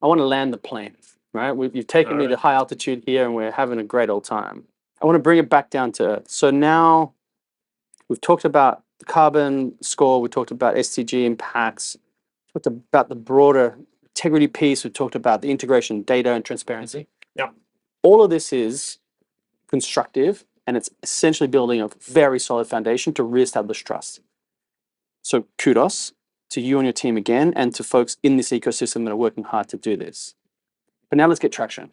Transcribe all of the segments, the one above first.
I want to land the plane, right? You've taken me to high altitude here and we're having a great old time. I want to bring it back down to earth. So now we've talked about the carbon score, we talked about SDG impacts, talked about the broader integrity piece, we talked about the integration of data and transparency. Yeah. All of this is constructive and it's essentially building a very solid foundation to reestablish trust. So kudos to you and your team again, and to folks in this ecosystem that are working hard to do this. But now let's get traction.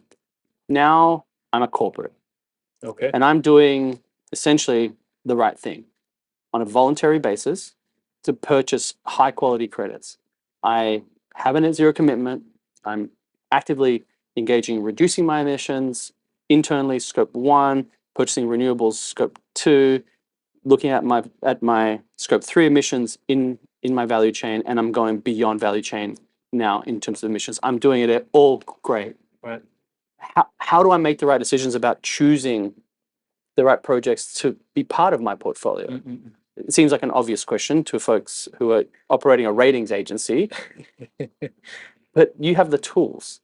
Now I'm a corporate. Okay. And I'm doing essentially the right thing on a voluntary basis to purchase high quality credits. I have a net zero commitment. I'm actively engaging in reducing my emissions internally, scope 1, purchasing renewables, scope 2, looking at my scope 3 emissions in my value chain, and I'm going beyond value chain now in terms of emissions. I'm doing it all great. Right. How do I make the right decisions about choosing the right projects to be part of my portfolio? Mm-mm. It seems like an obvious question to folks who are operating a ratings agency, but you have the tools.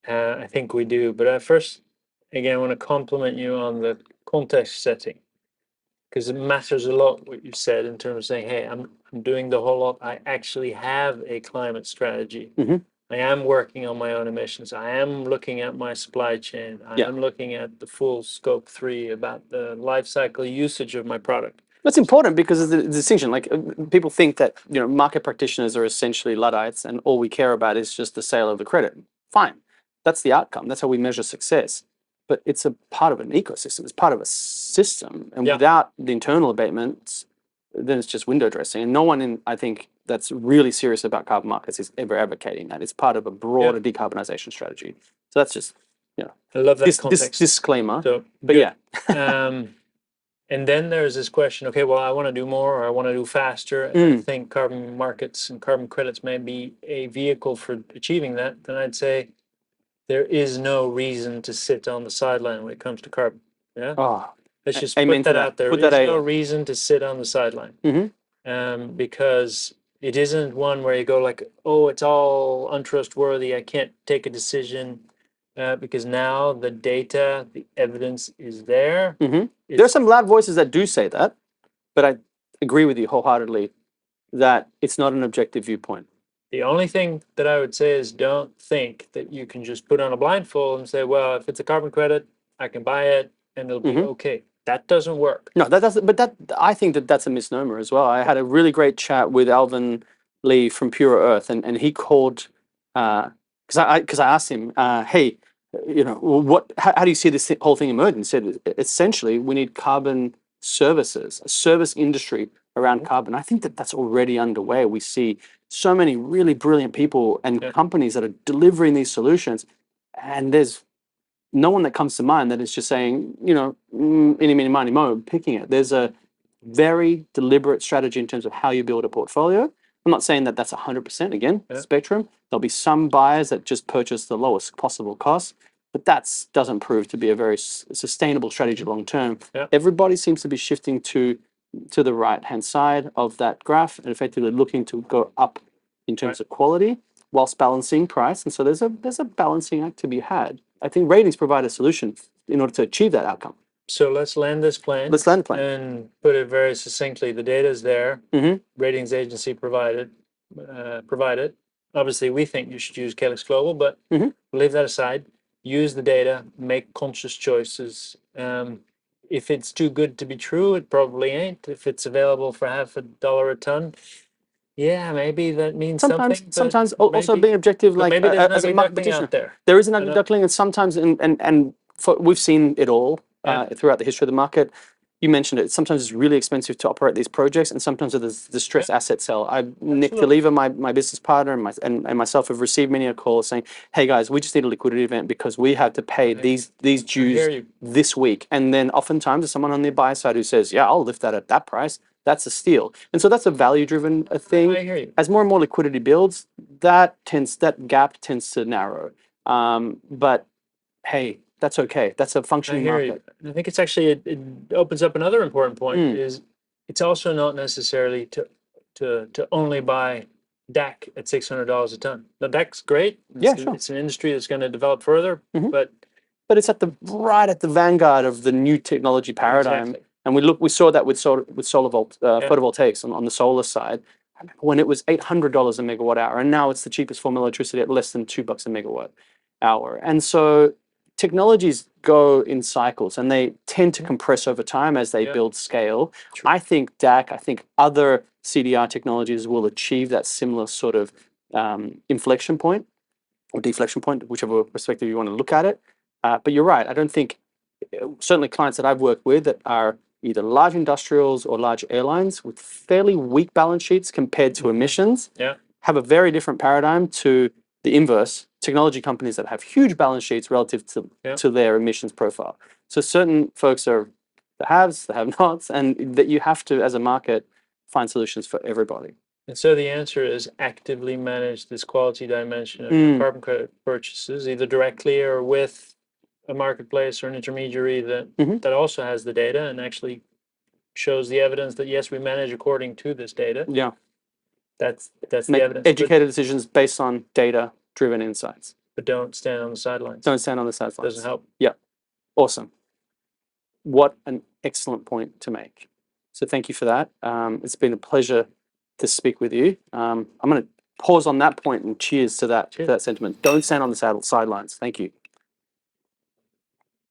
I think we do. But first, again, I want to compliment you on the context setting, because it matters a lot what you said in terms of saying, hey, I'm doing the whole lot. I actually have a climate strategy. Mhm. I am working on my own emissions. I am looking at my supply chain. I Yeah. am looking at the full scope 3 about the life cycle usage of my product. That's important because of the distinction. Like people think that market practitioners are essentially Luddites, and all we care about is just the sale of the credit. Fine, that's the outcome. That's how we measure success. But it's a part of an ecosystem. It's part of a system, and Yeah. without the internal abatements, then it's just window dressing. And no one I think that's really serious about carbon markets is ever advocating that. It's part of a broader decarbonization strategy. So that's just I love that this context. disclaimer. So, but good. yeah. And then there's this question, okay, well, I want to do more or I want to do faster. And I think carbon markets and carbon credits may be a vehicle for achieving that. Then I'd say there is no reason to sit on the sideline when it comes to carbon. Yeah. Oh, Let's just amen put to that that. out there. Put There that is no out. reason to sit on the sideline. Because it isn't one where you go like, oh, it's all untrustworthy. I can't take a decision. Because now the data, the evidence is there. There are some loud voices that do say that, but I agree with you wholeheartedly that it's not an objective viewpoint. The only thing that I would say is don't think that you can just put on a blindfold and say, well, if it's a carbon credit, I can buy it and it'll be okay. That doesn't work. No, that doesn't. But I think that's a misnomer as well. I had a really great chat with Alvin Lee from Pure Earth, and he called because I asked him, hey, how do you see this whole thing emerging? He said essentially we need carbon services, a service industry around carbon. I think that's already underway. We see so many really brilliant people and companies that are delivering these solutions, and there's no one that comes to mind that is just saying, eeny, meeny, miny, mo, picking it. There's a very deliberate strategy in terms of how you build a portfolio. I'm not saying that that's 100% again, spectrum. There'll be some buyers that just purchase the lowest possible cost, but that doesn't prove to be a very sustainable strategy long term. Everybody seems to be shifting to the right-hand side of that graph and effectively looking to go up in terms of quality whilst balancing price. And so there's a balancing act to be had. I think ratings provide a solution in order to achieve that outcome. So let's land this plane. Let's land the plane. And put it very succinctly. The data is there. Ratings agency provided. Obviously, we think you should use Calyx Global, but we'll leave that aside. Use the data, make conscious choices. If it's too good to be true, it probably ain't. If it's available for $50 a ton, yeah, maybe that means something. Sometimes also being objective, like maybe there's as a an market ugly duckling practitioner, out there. there is an ugly duckling, and sometimes we've seen it all throughout the history of the market. You mentioned it. Sometimes it's really expensive to operate these projects, and sometimes there's distressed asset sale. Nick DeLeva, my business partner, and myself have received many a call saying, "Hey guys, we just need a liquidity event because we have to pay these dues this week." And then oftentimes there's someone on the buy side who says, "Yeah, I'll lift that at that price." That's a steal. And so that's a value-driven thing. I hear you. As more and more liquidity builds, that gap tends to narrow. But hey, that's okay. That's a functioning market. I think it's actually it opens up another important point. Is it's also not necessarily to only buy DAC at $600 a ton. Now DAC's great. Yeah, sure. It's an industry that's going to develop further, but it's at the right at the vanguard of the new technology paradigm. Exactly. And we saw that with solar photovoltaics on the solar side. I remember when it was $800 a megawatt hour, and now it's the cheapest form of electricity at less than $2 a megawatt hour. And so technologies go in cycles, and they tend to compress over time as they build scale. True. I think DAC, I think other CDR technologies will achieve that similar sort of inflection point or deflection point, whichever perspective you want to look at it. But you're right. I don't think, certainly clients that I've worked with that are either large industrials or large airlines with fairly weak balance sheets compared to emissions have a very different paradigm to the inverse, technology companies that have huge balance sheets relative to their emissions profile. So certain folks are the haves, the have-nots, and that you have to, as a market, find solutions for everybody. And so the answer is actively manage this quality dimension of your carbon credit purchases, either directly or with a marketplace or an intermediary that also has the data and actually shows the evidence that yes, we manage according to this data. Yeah. That's the evidence. Educated decisions based on data-driven insights. But don't stand on the sidelines. Don't stand on the sidelines. Doesn't help. Yeah. Awesome. What an excellent point to make. So thank you for that. It's been a pleasure to speak with you. I'm going to pause on that point and cheers to that sentiment. Don't stand on the sidelines. Thank you.